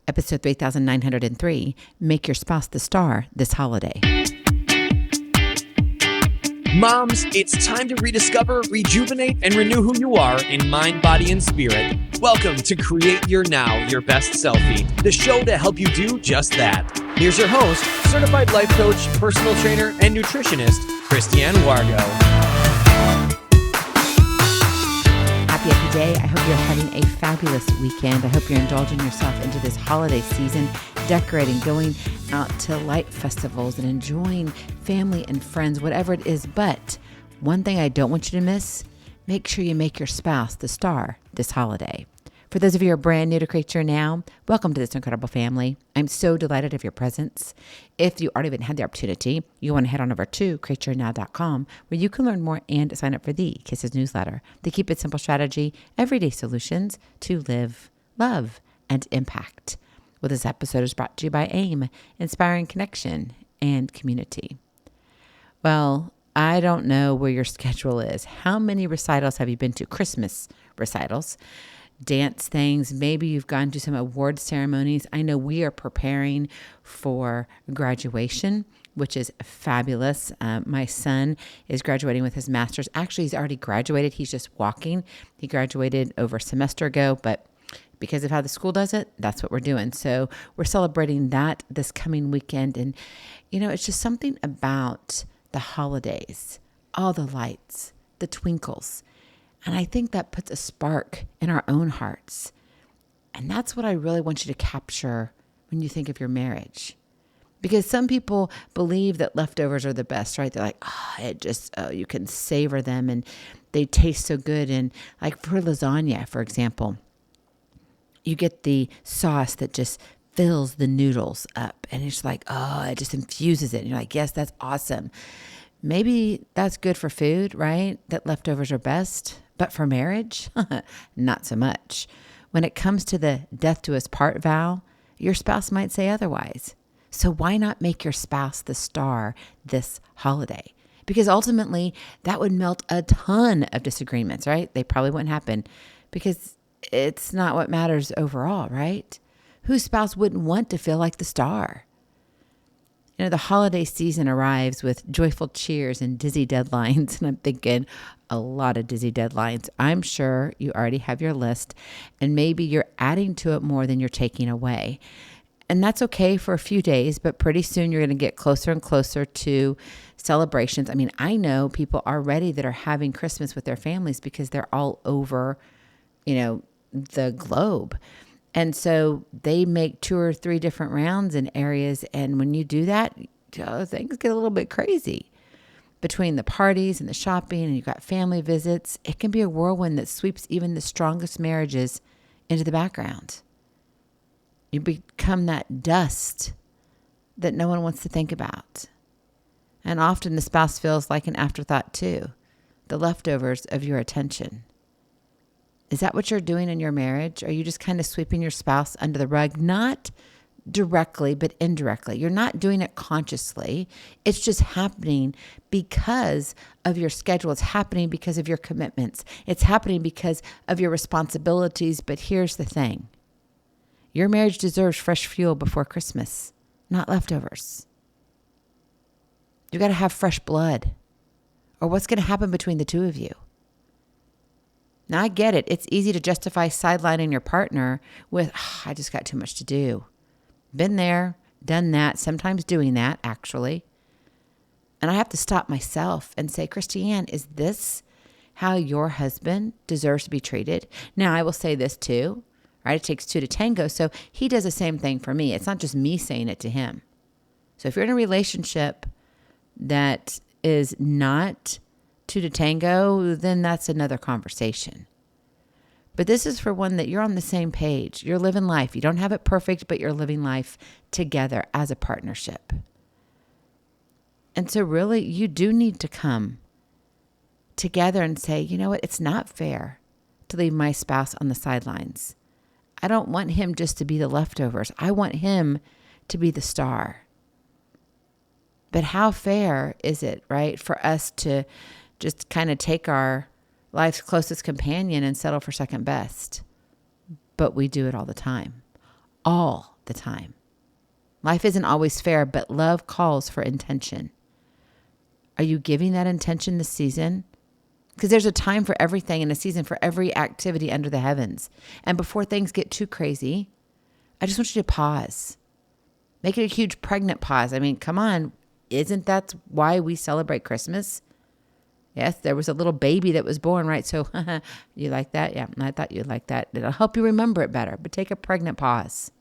Episode 3903, Make Your Spouse the Star this holiday. Moms, it's time to rediscover, rejuvenate, and renew who you are in mind, body, and spirit. Welcome to Create Your Now, Your Best Selfie, the show to help you do just that. Here's your host, certified life coach, personal trainer, and nutritionist, Christiane Wargo. Happy day. I hope you're having a fabulous weekend. I hope you're indulging yourself into this holiday season, decorating, going out to light festivals and enjoying family and friends, whatever it is. But one thing I don't want you to miss, make sure you make your spouse the star this holiday. For those of you who are brand new to Create Your Now, welcome to this incredible family. I'm so delighted of your presence. If you already haven't had the opportunity, you want to head on over to createyournow.com where you can learn more and sign up for the Kisses newsletter, the Keep It Simple strategy, everyday solutions to live, love, and impact. Well, this episode is brought to you by AIM, Inspiring Connection and Community. Well, I don't know where your schedule is. How many recitals have you been to? Christmas recitals, dance things. Maybe you've gone to some award ceremonies. I know we are preparing for graduation, which is fabulous. My son is graduating with his master's. Actually, he's already graduated. He's just walking. He graduated over a semester ago, but because of how the school does it, that's what we're doing. So we're celebrating that this coming weekend. And, you know, it's just something about the holidays, all the lights, the twinkles. And I think that puts a spark in our own hearts. And that's what I really want you to capture when you think of your marriage. Because some people believe that leftovers are the best, right? They're like, you can savor them and they taste so good. And like for lasagna, for example, you get the sauce that just fills the noodles up. And it's like, it just infuses it. And you're like, yes, that's awesome. Maybe that's good for food, right? That leftovers are best. But for marriage, not so much. When it comes to the death to us part vow, your spouse might say otherwise. So why not make your spouse the star this holiday? Because ultimately, that would melt a ton of disagreements, right? They probably wouldn't happen because it's not what matters overall, right? Whose spouse wouldn't want to feel like the star? You know, the holiday season arrives with joyful cheers and dizzy deadlines. And I'm thinking a lot of dizzy deadlines. I'm sure you already have your list and maybe you're adding to it more than you're taking away. And that's okay for a few days, but pretty soon you're going to get closer and closer to celebrations. I mean, I know people already that are having Christmas with their families because they're all over, the globe. And so they make 2 or 3 different rounds in areas. And when you do that, things get a little bit crazy. Between the parties and the shopping and you've got family visits, it can be a whirlwind that sweeps even the strongest marriages into the background. You become that dust that no one wants to think about. And often the spouse feels like an afterthought too, the leftovers of your attention. Is that what you're doing in your marriage? Are you just kind of sweeping your spouse under the rug? Not directly, but indirectly. You're not doing it consciously. It's just happening because of your schedule. It's happening because of your commitments. It's happening because of your responsibilities. But here's the thing. Your marriage deserves fresh fuel before Christmas, not leftovers. You got to have fresh blood. Or what's going to happen between the two of you? Now, I get it. It's easy to justify sidelining your partner with, I just got too much to do. Been there, done that, sometimes doing that, actually. And I have to stop myself and say, Christiane, is this how your husband deserves to be treated? Now, I will say this too, right? It takes 2 to tango. So he does the same thing for me. It's not just me saying it to him. So if you're in a relationship that is not 2 to tango, then that's another conversation. But this is for one that you're on the same page. You're living life. You don't have it perfect, but you're living life together as a partnership. And so really, you do need to come together and say, you know what? It's not fair to leave my spouse on the sidelines. I don't want him just to be the leftovers. I want him to be the star. But how fair is it, right, for us to just kind of take our life's closest companion and settle for second best? But we do it all the time. All the time. Life isn't always fair, but love calls for intention. Are you giving that intention this season? Because there's a time for everything and a season for every activity under the heavens. And before things get too crazy, I just want you to pause. Make it a huge pregnant pause. I mean, come on. Isn't that why we celebrate Christmas? Yes, there was a little baby that was born, right? So you like that? Yeah, I thought you'd like that. It'll help you remember it better. But take a pregnant pause.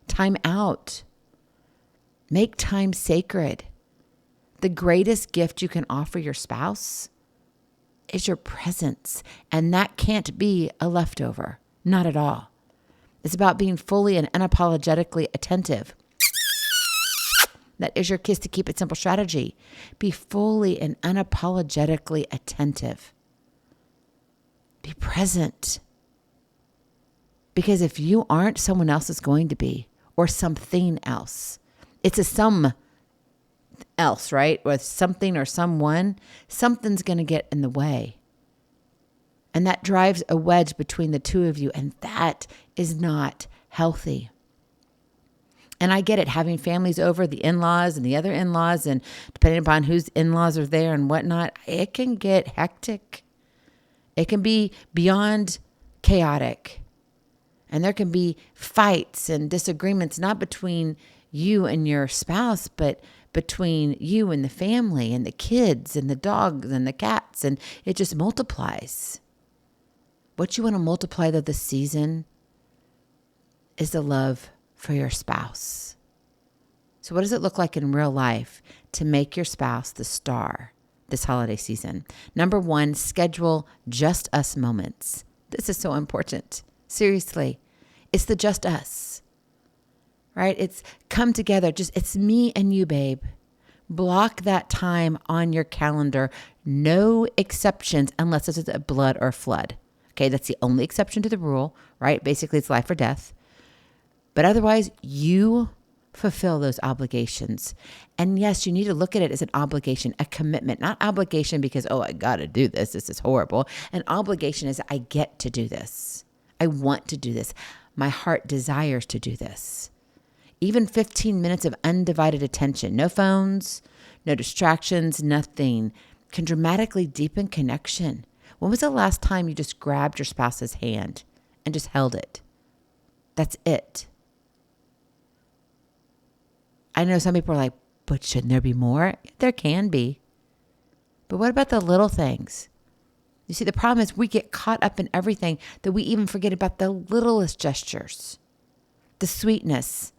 Time out. Make time sacred. The greatest gift you can offer your spouse is your presence. And that can't be a leftover. Not at all. It's about being fully and unapologetically attentive. That is your kiss to keep it simple strategy. Be fully and unapologetically attentive. Be present. Because if you aren't, someone else is going to be, or something else. It's a some else, right? Or something or someone. Something's going to get in the way. And that drives a wedge between the two of you, and that is not healthy. And I get it, having families over, the in-laws and the other in-laws, and depending upon whose in-laws are there and whatnot, it can get hectic. It can be beyond chaotic. And there can be fights and disagreements, not between you and your spouse, but between you and the family and the kids and the dogs and the cats, and it just multiplies. What you want to multiply though this season is the love for your spouse. So what does it look like in real life to make your spouse the star this holiday season? Number one, schedule just us moments. This is so important. Seriously, it's the just us, right? It's come together. It's me and you, babe. Block that time on your calendar. No exceptions unless it's a blood or flood. Okay, that's the only exception to the rule, right? Basically, it's life or death. But otherwise, you fulfill those obligations. And yes, you need to look at it as an obligation, a commitment, not obligation because, I got to do this. This is horrible. An obligation is I get to do this. I want to do this. My heart desires to do this. Even 15 minutes of undivided attention, no phones, no distractions, nothing, can dramatically deepen connection. When was the last time you just grabbed your spouse's hand and just held it? That's it. I know some people are like, but shouldn't there be more? There can be. But what about the little things? You see, the problem is we get caught up in everything that we even forget about the littlest gestures, the sweetness,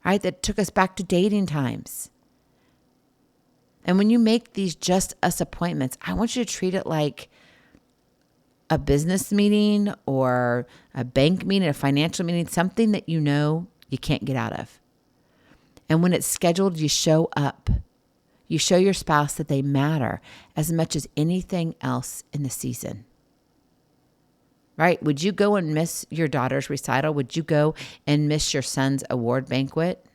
right? That took us back to dating times. And when you make these just us appointments, I want you to treat it like a business meeting or a bank meeting, a financial meeting, something that you know you can't get out of. And when it's scheduled, you show up. You show your spouse that they matter as much as anything else in the season. Right? Would you go and miss your daughter's recital? Would you go and miss your son's award banquet?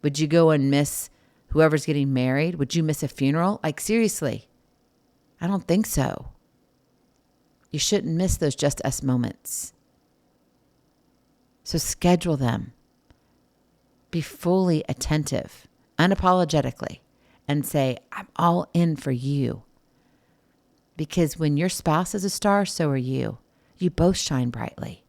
Would you go and miss whoever's getting married? Would you miss a funeral? Like, seriously, I don't think so. You shouldn't miss those just us moments. So schedule them. Be fully attentive, unapologetically, and say, I'm all in for you. Because when your spouse is a star, so are you. You both shine brightly.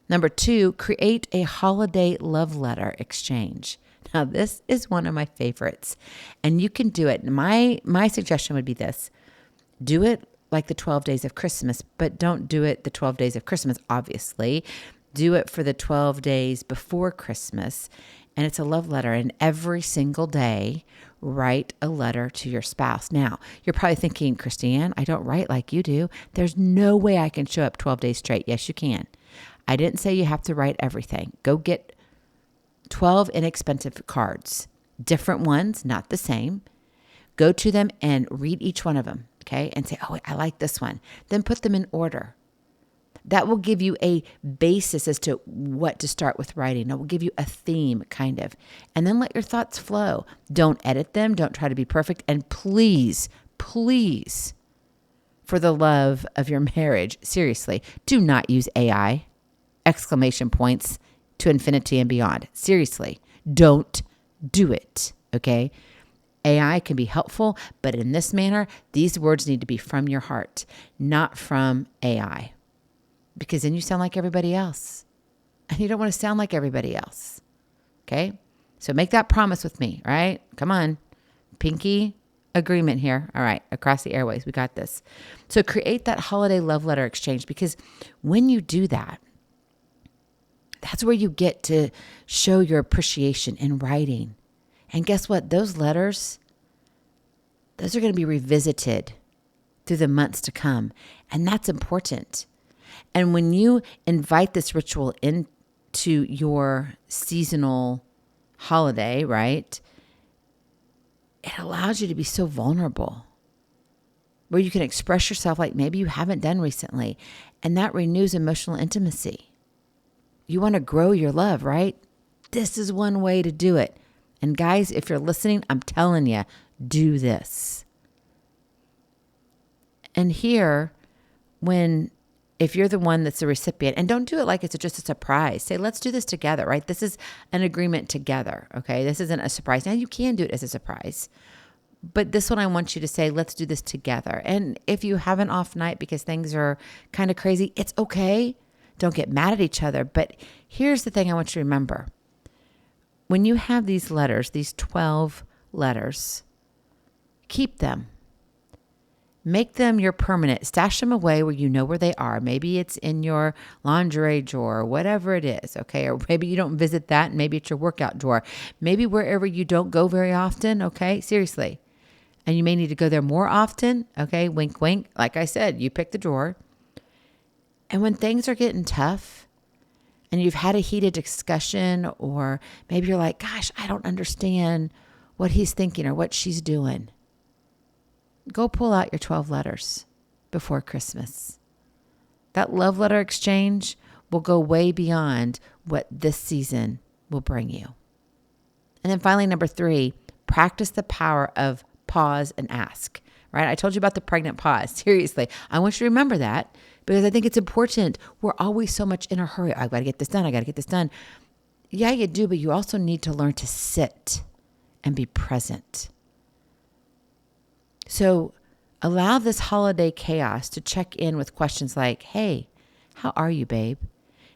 Number two, create a holiday love letter exchange. Now, this is one of my favorites, and you can do it. My suggestion would be this. Do it like the 12 days of Christmas, but don't do it the 12 days of Christmas, obviously. Do it for the 12 days before Christmas, and it's a love letter. And every single day, write a letter to your spouse. Now, you're probably thinking, Christiane, I don't write like you do. There's no way I can show up 12 days straight. Yes, you can. I didn't say you have to write everything. Go get 12 inexpensive cards, different ones, not the same. Go to them and read each one of them, okay? And say, I like this one. Then put them in order. That will give you a basis as to what to start with writing. It will give you a theme, kind of. And then let your thoughts flow. Don't edit them. Don't try to be perfect. And please, please, for the love of your marriage, seriously, do not use AI, exclamation points, to infinity and beyond. Seriously, don't do it, okay? AI can be helpful, but in this manner, these words need to be from your heart, not from AI, because then you sound like everybody else, and you don't want to sound like everybody else, okay? So make that promise with me, all right? Come on. Pinky agreement here. All right, across the airways, we got this. So create that holiday love letter exchange, because when you do that, that's where you get to show your appreciation in writing. And guess what? Those letters, those are going to be revisited through the months to come. And that's important. And when you invite this ritual into your seasonal holiday, right, it allows you to be so vulnerable, where you can express yourself like maybe you haven't done recently. And that renews emotional intimacy. You want to grow your love, right? This is one way to do it. And guys, if you're listening, I'm telling you, do this. And here, if you're the one that's the recipient, and don't do it like it's just a surprise. Say, let's do this together, right? This is an agreement together, okay? This isn't a surprise. Now, you can do it as a surprise. But this one, I want you to say, let's do this together. And if you have an off night because things are kind of crazy, it's okay. Don't get mad at each other. But here's the thing I want you to remember. When you have these letters, these 12 letters, keep them. Make them your permanent. Stash them away where you know where they are. Maybe it's in your lingerie drawer, whatever it is, okay? Or maybe you don't visit that. Maybe it's your workout drawer. Maybe wherever you don't go very often, okay? Seriously. And you may need to go there more often, okay? Wink, wink. Like I said, you pick the drawer. And when things are getting tough and you've had a heated discussion, or maybe you're like, gosh, I don't understand what he's thinking or what she's doing, go pull out your 12 letters before Christmas. That love letter exchange will go way beyond what this season will bring you. And then finally, number 3, practice the power of pause and ask, right? I told you about the pregnant pause. Seriously, I want you to remember that, because I think it's important. We're always so much in a hurry. I got to get this done. I got to get this done. Yeah, you do, but you also need to learn to sit and be present. So allow this holiday chaos to check in with questions like, hey, how are you, babe?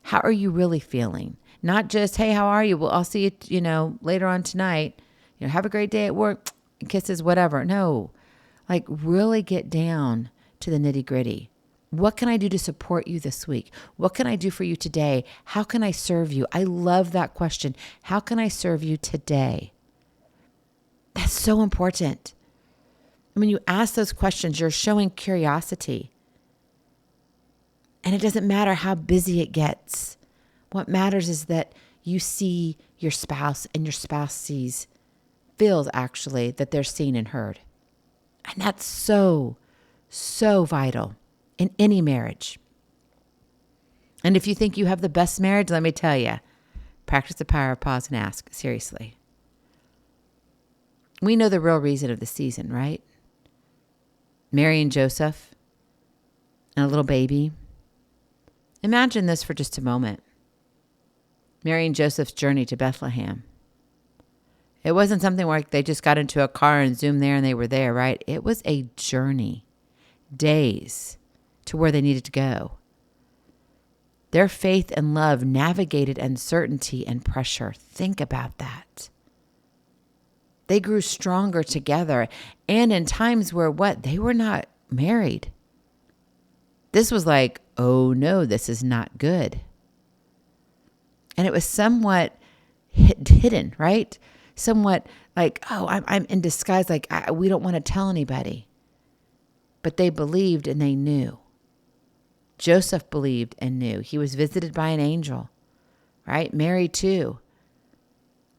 How are you really feeling? Not just, hey, how are you? Well, I'll see you, later on tonight. Have a great day at work. Kisses, whatever. No, like really get down to the nitty gritty. What can I do to support you this week? What can I do for you today? How can I serve you? I love that question. How can I serve you today? That's so important. When you ask those questions, you're showing curiosity. And it doesn't matter how busy it gets. What matters is that you see your spouse, and your spouse feels actually that they're seen and heard. And that's so, so vital in any marriage. And if you think you have the best marriage, let me tell you, practice the power of pause and ask. Seriously. We know the real reason of the season, right? Mary and Joseph and a little baby. Imagine this for just a moment. Mary and Joseph's journey to Bethlehem. It wasn't something where they just got into a car and zoomed there and they were there, right? It was a journey, days to where they needed to go. Their faith and love navigated uncertainty and pressure. Think about that. They grew stronger together, and in times where they were not married. This was like, oh no, this is not good. And it was somewhat hidden, right? Somewhat like, oh, I'm in disguise, like we don't want to tell anybody. But they believed and they knew. Joseph believed and knew. He was visited by an angel, right? Mary too.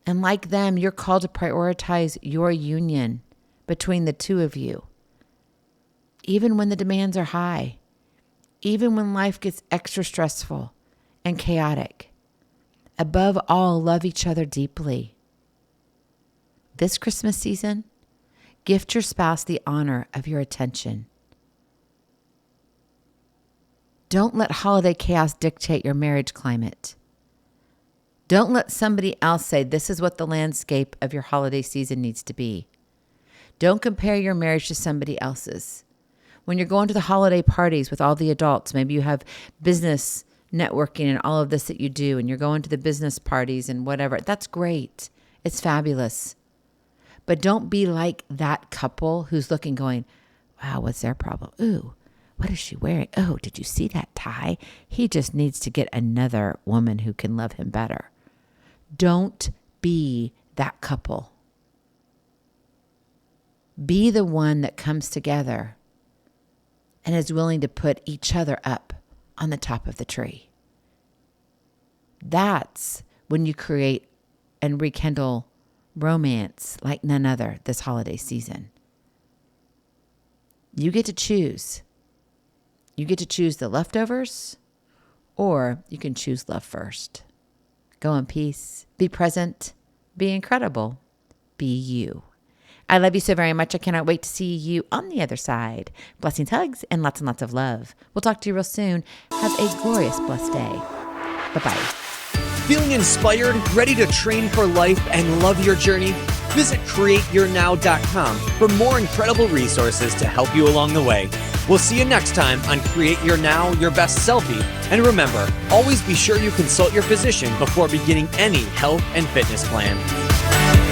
And like them, you're called to prioritize your union between the two of you. Even when the demands are high, even when life gets extra stressful and chaotic. Above all, love each other deeply. This Christmas season, gift your spouse the honor of your attention. Don't let holiday chaos dictate your marriage climate. Don't let somebody else say, this is what the landscape of your holiday season needs to be. Don't compare your marriage to somebody else's. When you're going to the holiday parties with all the adults, maybe you have business networking and all of this that you do, and you're going to the business parties and whatever. That's great. It's fabulous. But don't be like that couple who's looking going, wow, what's their problem? Ooh, what is she wearing? Oh, did you see that tie? He just needs to get another woman who can love him better. Don't be that couple. Be the one that comes together and is willing to put each other up on the top of the tree. That's when you create and rekindle romance like none other this holiday season. You get to choose. You get to choose the leftovers, or you can choose love first. Go in peace. Be present. Be incredible. Be you. I love you so very much. I cannot wait to see you on the other side. Blessings, hugs, and lots of love. We'll talk to you real soon. Have a glorious, blessed day. Bye-bye. Feeling inspired, ready to train for life and love your journey? Visit createyournow.com for more incredible resources to help you along the way. We'll see you next time on Create Your Now, Your Best Selfie. And remember, always be sure you consult your physician before beginning any health and fitness plan.